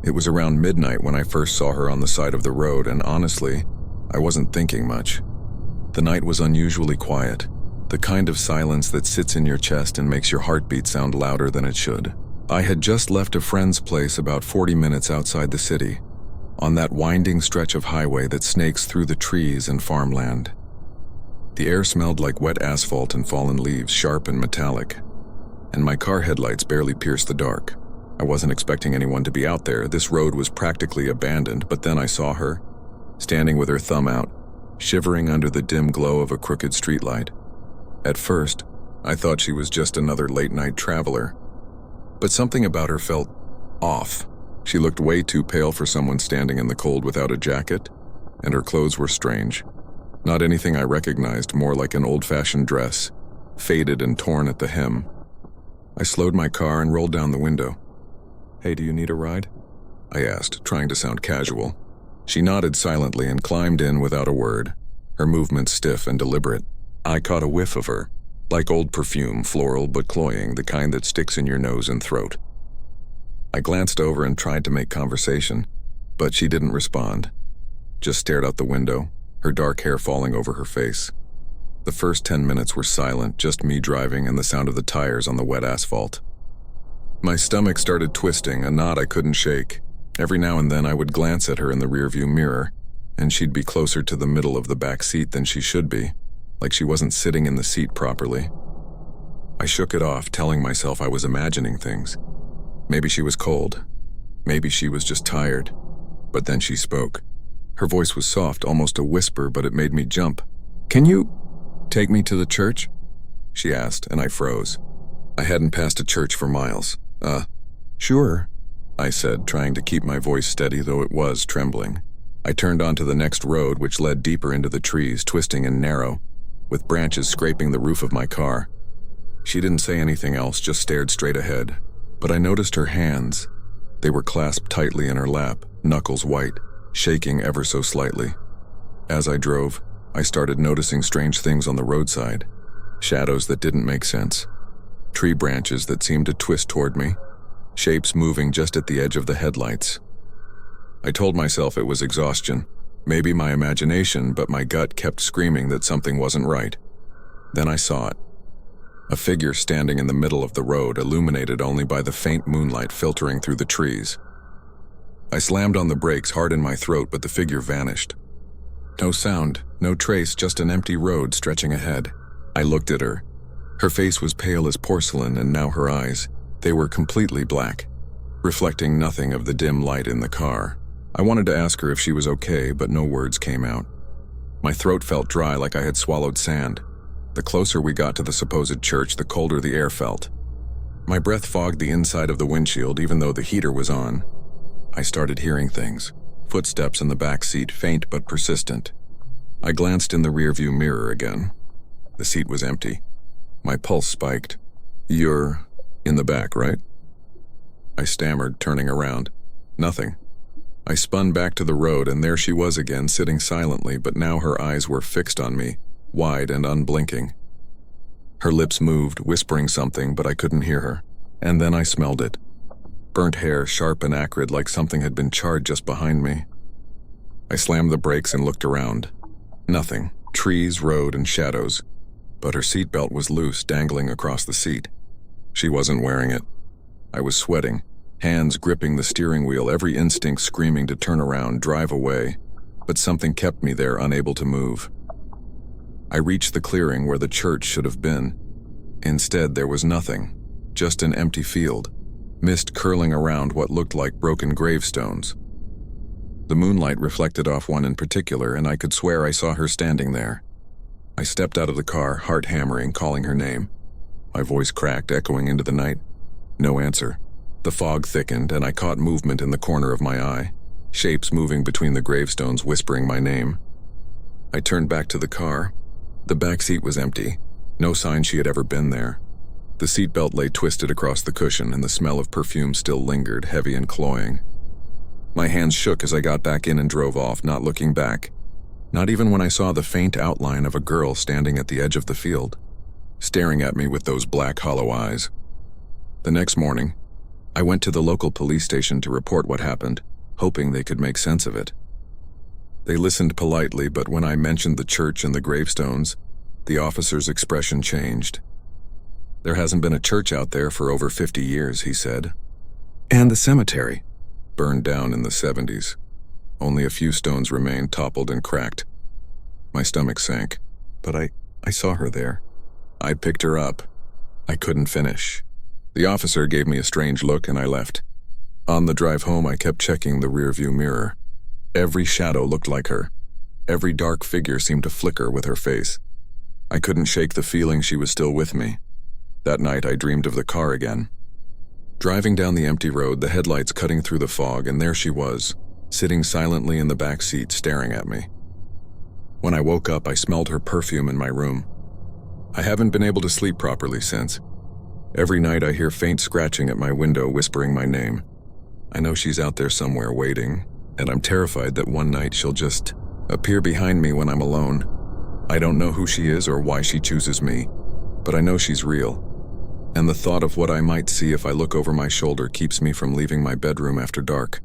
It was around midnight when I first saw her on the side of the road, and honestly, I wasn't thinking much. The night was unusually quiet, the kind of silence that sits in your chest and makes your heartbeat sound louder than it should. I had just left a friend's place about 40 minutes outside the city, on that winding stretch of highway that snakes through the trees and farmland. The air smelled like wet asphalt and fallen leaves, sharp and metallic, and my car headlights barely pierced the dark. I wasn't expecting anyone to be out there. This road was practically abandoned, but then I saw her, standing with her thumb out, shivering under the dim glow of a crooked streetlight. At first, I thought she was just another late-night traveler, but something about her felt off. She looked way too pale for someone standing in the cold without a jacket, and her clothes were strange. Not anything I recognized, more like an old-fashioned dress, faded and torn at the hem. I slowed my car and rolled down the window. "Hey, do you need a ride?" I asked, trying to sound casual. She nodded silently and climbed in without a word, her movements stiff and deliberate. I caught a whiff of her, like old perfume, floral but cloying, the kind that sticks in your nose and throat. I glanced over and tried to make conversation, but she didn't respond, just stared out the window, her dark hair falling over her face. The first 10 minutes were silent, just me driving and the sound of the tires on the wet asphalt. My stomach started twisting, a knot I couldn't shake. Every now and then I would glance at her in the rearview mirror, and she'd be closer to the middle of the back seat than she should be, like she wasn't sitting in the seat properly. I shook it off, telling myself I was imagining things. Maybe she was cold. Maybe she was just tired. But then she spoke. Her voice was soft, almost a whisper, but it made me jump. "Can you take me to the church?" she asked, and I froze. I hadn't passed a church for miles. Sure, I said, trying to keep my voice steady, though it was trembling. I turned onto the next road, which led deeper into the trees, twisting and narrow, with branches scraping the roof of my car. She didn't say anything else, just stared straight ahead. But I noticed her hands. They were clasped tightly in her lap, knuckles white, shaking ever so slightly. As I drove, I started noticing strange things on the roadside. Shadows that didn't make sense. Tree branches that seemed to twist toward me. Shapes moving just at the edge of the headlights. I told myself it was exhaustion, maybe my imagination, but my gut kept screaming that something wasn't right. Then I saw it. A figure standing in the middle of the road, illuminated only by the faint moonlight filtering through the trees. I slammed on the brakes hard in my throat, but the figure vanished. No sound, no trace, just an empty road stretching ahead. I looked at her. Her face was pale as porcelain, and now her eyes, they were completely black, reflecting nothing of the dim light in the car. I wanted to ask her if she was okay, but no words came out. My throat felt dry, like I had swallowed sand. The closer we got to the supposed church, the colder the air felt. My breath fogged the inside of the windshield, even though the heater was on. I started hearing things. Footsteps in the back seat, faint but persistent. I glanced in the rearview mirror again. The seat was empty. My pulse spiked. "You're in the back, right?" I stammered, turning around. Nothing. I spun back to the road, and there she was again, sitting silently, but now her eyes were fixed on me, wide and unblinking. Her lips moved, whispering something, but I couldn't hear her. And then I smelled it. Burnt hair, sharp and acrid, like something had been charred just behind me. I slammed the brakes and looked around. Nothing. Trees, road, and shadows. But her seatbelt was loose, dangling across the seat. She wasn't wearing it. I was sweating, hands gripping the steering wheel, every instinct screaming to turn around, drive away. But something kept me there, unable to move. I reached the clearing where the church should have been. Instead, there was nothing, just an empty field, mist curling around what looked like broken gravestones. The moonlight reflected off one in particular, and I could swear I saw her standing there. I stepped out of the car, heart hammering, calling her name. My voice cracked, echoing into the night. No answer. The fog thickened, and I caught movement in the corner of my eye, shapes moving between the gravestones, whispering my name. I turned back to the car. The back seat was empty. No sign she had ever been there. The seatbelt lay twisted across the cushion, and the smell of perfume still lingered, heavy and cloying. My hands shook as I got back in and drove off, not looking back. Not even when I saw the faint outline of a girl standing at the edge of the field, staring at me with those black, hollow eyes. The next morning, I went to the local police station to report what happened, hoping they could make sense of it. They listened politely, but when I mentioned the church and the gravestones, the officer's expression changed. "There hasn't been a church out there for over 50 years, he said. And the cemetery, burned down in the 70s. Only a few stones remained, toppled and cracked." My stomach sank, but I saw her there. I picked her up. I couldn't finish. The officer gave me a strange look and I left. On the drive home, I kept checking the rearview mirror. Every shadow looked like her. Every dark figure seemed to flicker with her face. I couldn't shake the feeling she was still with me. That night, I dreamed of the car again. Driving down the empty road, the headlights cutting through the fog, and there she was, sitting silently in the back seat, staring at me. When I woke up, I smelled her perfume in my room. I haven't been able to sleep properly since. Every night I hear faint scratching at my window, whispering my name. I know she's out there somewhere waiting, and I'm terrified that one night she'll just appear behind me when I'm alone. I don't know who she is or why she chooses me, but I know she's real. And the thought of what I might see if I look over my shoulder keeps me from leaving my bedroom after dark.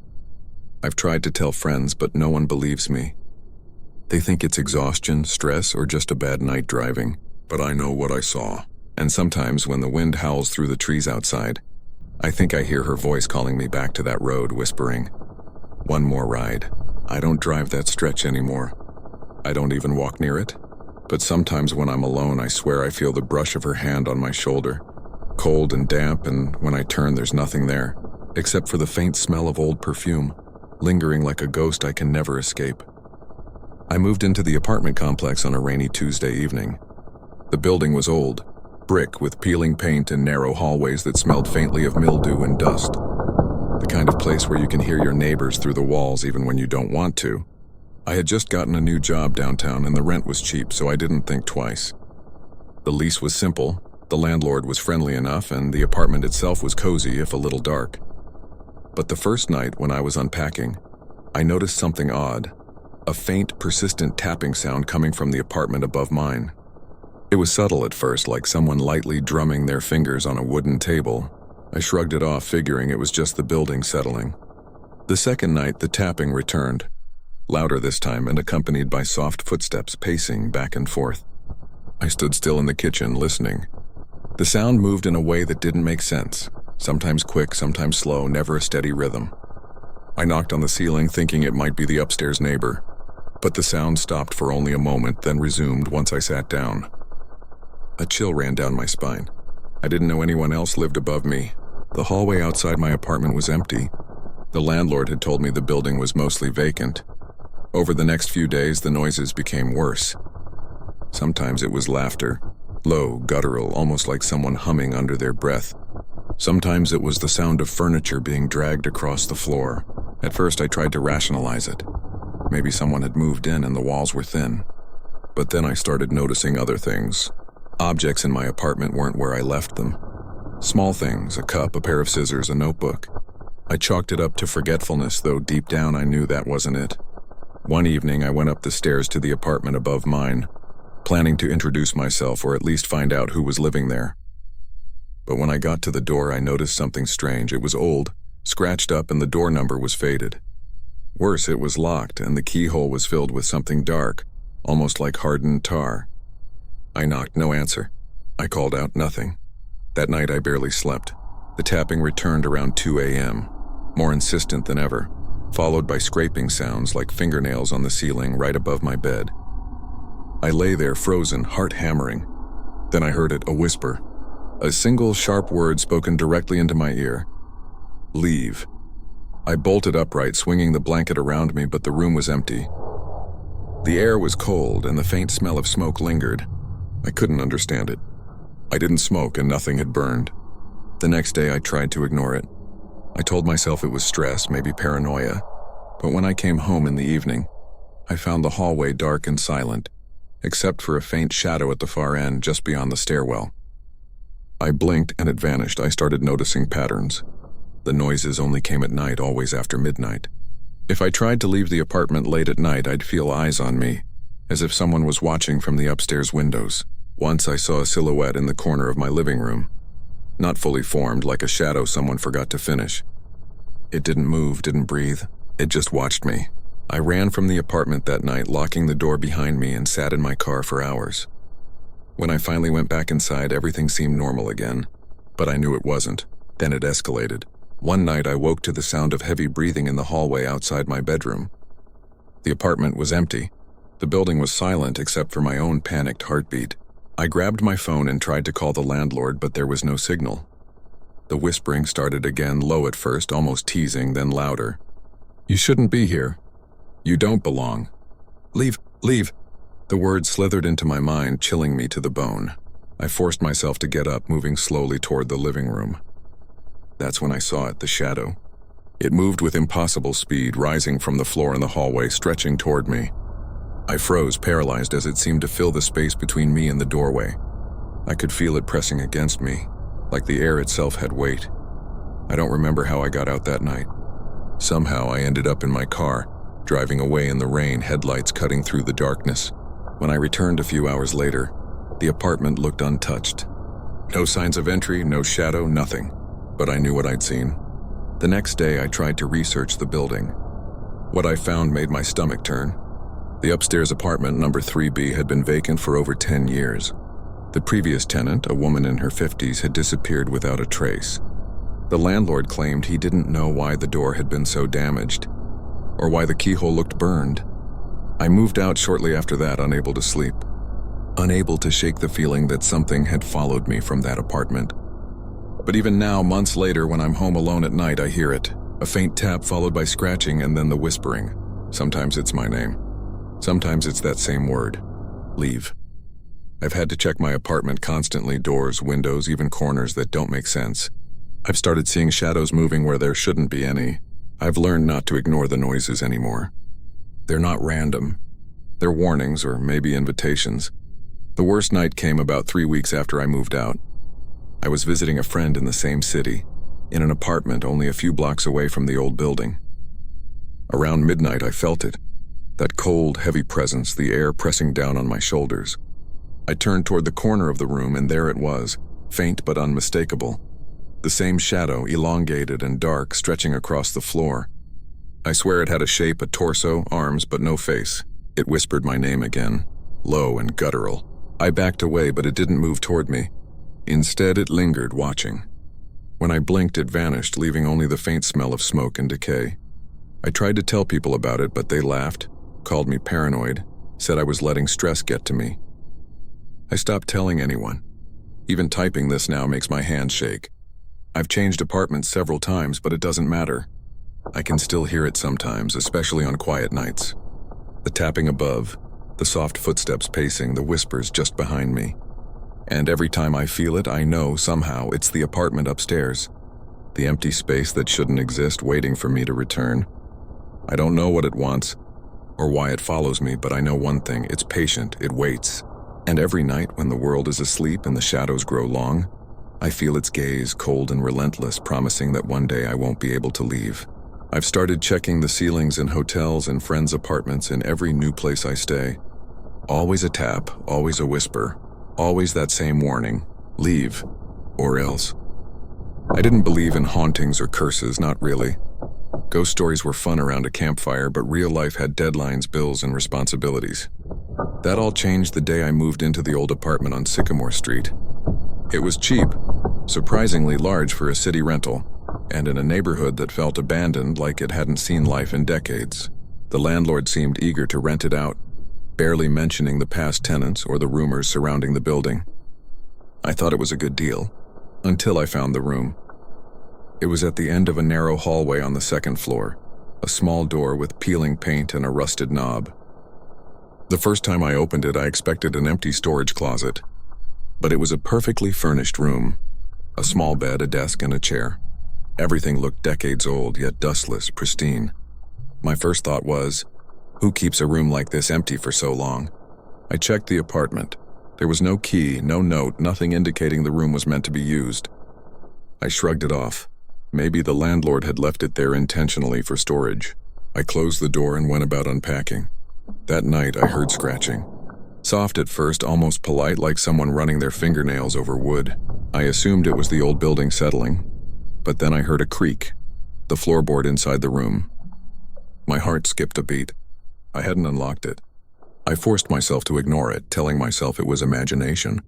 I've tried to tell friends, but no one believes me. They think it's exhaustion, stress, or just a bad night driving, but I know what I saw. And sometimes when the wind howls through the trees outside, I think I hear her voice calling me back to that road, whispering, "One more ride." I don't drive that stretch anymore. I don't even walk near it. But sometimes when I'm alone, I swear I feel the brush of her hand on my shoulder, cold and damp, and when I turn, there's nothing there, except for the faint smell of old perfume, lingering like a ghost I can never escape. I moved into the apartment complex on a rainy Tuesday evening. The building was old, brick with peeling paint and narrow hallways that smelled faintly of mildew and dust. The kind of place where you can hear your neighbors through the walls even when you don't want to. I had just gotten a new job downtown and the rent was cheap, so I didn't think twice. The lease was simple, the landlord was friendly enough, and the apartment itself was cozy if a little dark. But the first night when I was unpacking, I noticed something odd, a faint, persistent tapping sound coming from the apartment above mine. It was subtle at first, like someone lightly drumming their fingers on a wooden table. I shrugged it off, figuring it was just the building settling. The second night, the tapping returned, louder this time and accompanied by soft footsteps pacing back and forth. I stood still in the kitchen, listening. The sound moved in a way that didn't make sense, sometimes quick, sometimes slow, never a steady rhythm. I knocked on the ceiling, thinking it might be the upstairs neighbor, but the sound stopped for only a moment, then resumed once I sat down. A chill ran down my spine. I didn't know anyone else lived above me. The hallway outside my apartment was empty. The landlord had told me the building was mostly vacant. Over the next few days, the noises became worse. Sometimes it was laughter, low, guttural, almost like someone humming under their breath. Sometimes it was the sound of furniture being dragged across the floor. At first, I tried to rationalize it. Maybe someone had moved in and the walls were thin. But then I started noticing other things. Objects in my apartment weren't where I left them. Small things, a cup, a pair of scissors, a notebook. I chalked it up to forgetfulness, though deep down I knew that wasn't it. One evening, I went up the stairs to the apartment above mine, planning to introduce myself or at least find out who was living there. But when I got to the door, I noticed something strange. It was old, scratched up, and the door number was faded. Worse, it was locked, and the keyhole was filled with something dark, almost like hardened tar. I knocked, no answer. I called out, nothing. That night I barely slept. The tapping returned around 2 a.m., more insistent than ever, followed by scraping sounds like fingernails on the ceiling right above my bed. I lay there frozen, heart hammering. Then I heard it, a whisper. A single sharp word spoken directly into my ear. Leave. I bolted upright, swinging the blanket around me, but the room was empty. The air was cold and the faint smell of smoke lingered. I couldn't understand it. I didn't smoke and nothing had burned. The next day I tried to ignore it. I told myself it was stress, maybe paranoia. But when I came home in the evening, I found the hallway dark and silent, except for a faint shadow at the far end just beyond the stairwell. I blinked and it vanished. I started noticing patterns. The noises only came at night, always after midnight. If I tried to leave the apartment late at night, I'd feel eyes on me, as if someone was watching from the upstairs windows. Once I saw a silhouette in the corner of my living room. Not fully formed, like a shadow someone forgot to finish. It didn't move, didn't breathe. It just watched me. I ran from the apartment that night, locking the door behind me, and sat in my car for hours. When I finally went back inside, everything seemed normal again. But I knew it wasn't. Then it escalated. One night I woke to the sound of heavy breathing in the hallway outside my bedroom. The apartment was empty. The building was silent except for my own panicked heartbeat. I grabbed my phone and tried to call the landlord, but there was no signal. The whispering started again, low at first, almost teasing, then louder. "You shouldn't be here. You don't belong. Leave, leave." The words slithered into my mind, chilling me to the bone. I forced myself to get up, moving slowly toward the living room. That's when I saw it, the shadow. It moved with impossible speed, rising from the floor in the hallway, stretching toward me. I froze, paralyzed, as it seemed to fill the space between me and the doorway. I could feel it pressing against me, like the air itself had weight. I don't remember how I got out that night. Somehow I ended up in my car, driving away in the rain, headlights cutting through the darkness. When I returned a few hours later, the apartment looked untouched. No signs of entry, no shadow, nothing. But I knew what I'd seen. The next day I tried to research the building. What I found made my stomach turn. The upstairs apartment, number 3B, had been vacant for over 10 years. The previous tenant, a woman in her 50s, had disappeared without a trace. The landlord claimed he didn't know why the door had been so damaged, or why the keyhole looked burned. I moved out shortly after that, unable to sleep, unable to shake the feeling that something had followed me from that apartment. But even now, months later, when I'm home alone at night, I hear it. A faint tap followed by scratching and then the whispering. Sometimes it's my name. Sometimes it's that same word. Leave. I've had to check my apartment constantly, doors, windows, even corners that don't make sense. I've started seeing shadows moving where there shouldn't be any. I've learned not to ignore the noises anymore. They're not random. They're warnings, or maybe invitations. The worst night came about 3 weeks after I moved out. I was visiting a friend in the same city, in an apartment only a few blocks away from the old building. Around midnight, I felt it. That cold, heavy presence, the air pressing down on my shoulders. I turned toward the corner of the room, and there it was, faint but unmistakable. The same shadow, elongated and dark, stretching across the floor. I swear it had a shape, a torso, arms, but no face. It whispered my name again, low and guttural. I backed away, but it didn't move toward me. Instead, it lingered, watching. When I blinked, it vanished, leaving only the faint smell of smoke and decay. I tried to tell people about it, but they laughed, called me paranoid, said I was letting stress get to me. I stopped telling anyone. Even typing this now makes my hands shake. I've changed apartments several times, but it doesn't matter. I can still hear it sometimes, especially on quiet nights. The tapping above, the soft footsteps pacing, the whispers just behind me. And every time I feel it, I know somehow it's the apartment upstairs. The empty space that shouldn't exist, waiting for me to return. I don't know what it wants, or why it follows me, but I know one thing: it's patient, it waits. And every night when the world is asleep and the shadows grow long, I feel its gaze, cold and relentless, promising that one day I won't be able to leave. I've started checking the ceilings in hotels and friends' apartments in every new place I stay. Always a tap, always a whisper, always that same warning: leave, or else. I didn't believe in hauntings or curses, not really. Ghost stories were fun around a campfire, but real life had deadlines, bills, and responsibilities. That all changed the day I moved into the old apartment on Sycamore Street. It was cheap, surprisingly large for a city rental, and in a neighborhood that felt abandoned, like it hadn't seen life in decades. The landlord seemed eager to rent it out, barely mentioning the past tenants or the rumors surrounding the building. I thought it was a good deal, until I found the room. It was at the end of a narrow hallway on the second floor, a small door with peeling paint and a rusted knob. The first time I opened it, I expected an empty storage closet, but it was a perfectly furnished room. A small bed, a desk, and a chair. Everything looked decades old, yet dustless, pristine. My first thought was, who keeps a room like this empty for so long? I checked the apartment. There was no key, no note, nothing indicating the room was meant to be used. I shrugged it off. Maybe the landlord had left it there intentionally for storage. I closed the door and went about unpacking. That night, I heard scratching. Soft at first, almost polite, like someone running their fingernails over wood. I assumed it was the old building settling, but then I heard a creak, the floorboard inside the room. My heart skipped a beat. I hadn't unlocked it. I forced myself to ignore it, telling myself it was imagination.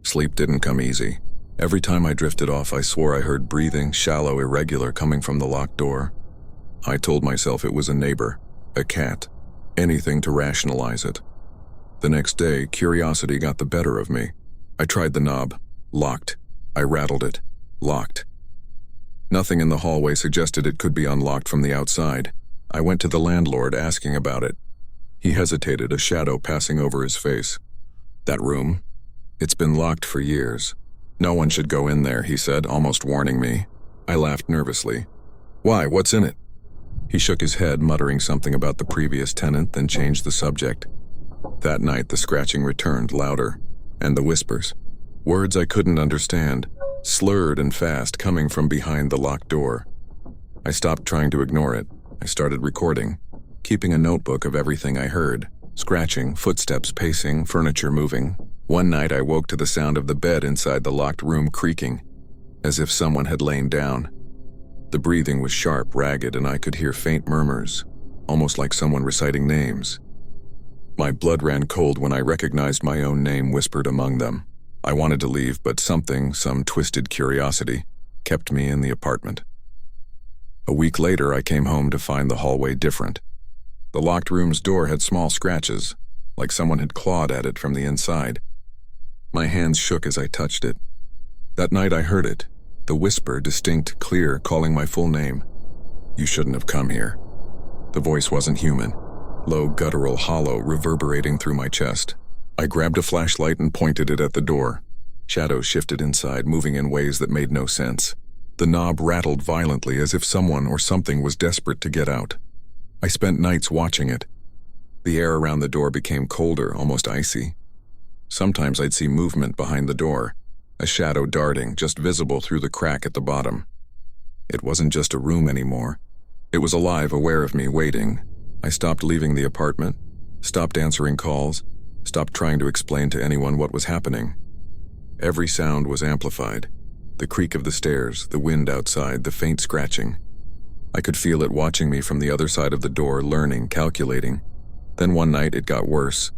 Sleep didn't come easy. Every time I drifted off, I swore I heard breathing, shallow, irregular, coming from the locked door. I told myself it was a neighbor, a cat, anything to rationalize it. The next day, curiosity got the better of me. I tried the knob. Locked. I rattled it. Locked. Nothing in the hallway suggested it could be unlocked from the outside. I went to the landlord asking about it. He hesitated, a shadow passing over his face. That room? It's been locked for years. No one should go in there, he said, almost warning me. I laughed nervously. Why? What's in it? He shook his head, muttering something about the previous tenant, then changed the subject. That night, the scratching returned, louder, and the whispers. Words I couldn't understand, slurred and fast, coming from behind the locked door. I stopped trying to ignore it. I started recording, keeping a notebook of everything I heard. Scratching, footsteps pacing, furniture moving. One night I woke to the sound of the bed inside the locked room creaking, as if someone had lain down. The breathing was sharp, ragged, and I could hear faint murmurs, almost like someone reciting names. My blood ran cold when I recognized my own name whispered among them. I wanted to leave, but something, some twisted curiosity, kept me in the apartment. A week later, I came home to find the hallway different. The locked room's door had small scratches, like someone had clawed at it from the inside. My hands shook as I touched it. That night I heard it, the whisper, distinct, clear, calling my full name. You shouldn't have come here. The voice wasn't human. Low, guttural, hollow, reverberating through my chest. I grabbed a flashlight and pointed it at the door. Shadows shifted inside, moving in ways that made no sense. The knob rattled violently as if someone or something was desperate to get out. I spent nights watching it. The air around the door became colder, almost icy. Sometimes I'd see movement behind the door, a shadow darting, just visible through the crack at the bottom. It wasn't just a room anymore. It was alive, aware of me, waiting. I stopped leaving the apartment, stopped answering calls, stopped trying to explain to anyone what was happening. Every sound was amplified. The creak of the stairs, the wind outside, the faint scratching. I could feel it watching me from the other side of the door, learning, calculating. Then one night it got worse.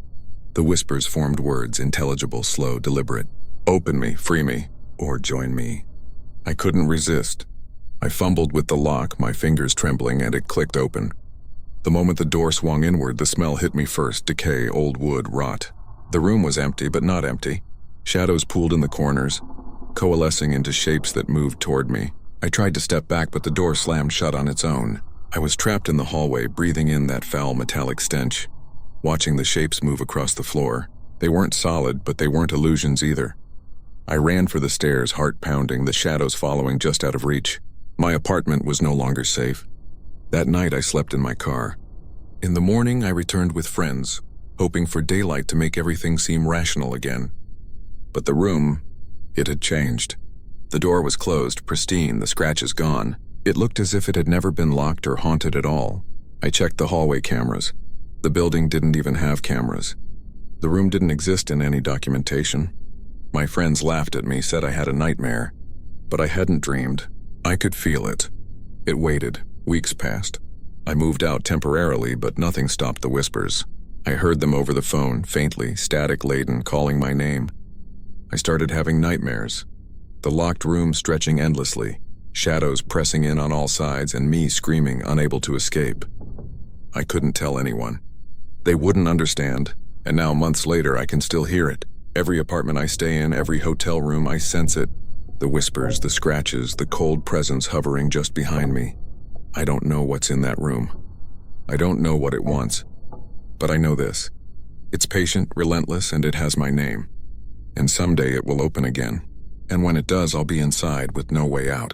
The whispers formed words, intelligible, slow, deliberate. Open me, free me, or join me. I couldn't resist. I fumbled with the lock, my fingers trembling, and it clicked open. The moment the door swung inward, the smell hit me first, decay, old wood, rot. The room was empty, but not empty. Shadows pooled in the corners, coalescing into shapes that moved toward me. I tried to step back, but the door slammed shut on its own. I was trapped in the hallway, breathing in that foul metallic stench, watching the shapes move across the floor. They weren't solid, but they weren't illusions either. I ran for the stairs, heart pounding, the shadows following just out of reach. My apartment was no longer safe. That night I slept in my car. In the morning I returned with friends, hoping for daylight to make everything seem rational again. But the room, it had changed. The door was closed, pristine, the scratches gone. It looked as if it had never been locked or haunted at all. I checked the hallway cameras. The building didn't even have cameras. The room didn't exist in any documentation. My friends laughed at me, said I had a nightmare. But I hadn't dreamed. I could feel it. It waited. Weeks passed. I moved out temporarily, but nothing stopped the whispers. I heard them over the phone, faintly, static-laden, calling my name. I started having nightmares. The locked room stretching endlessly, shadows pressing in on all sides, and me screaming, unable to escape. I couldn't tell anyone. They wouldn't understand, and now months later I can still hear it. Every apartment I stay in, every hotel room, I sense it. The whispers, the scratches, the cold presence hovering just behind me. I don't know what's in that room. I don't know what it wants. But I know this. It's patient, relentless, and it has my name. And someday it will open again. And when it does, I'll be inside with no way out.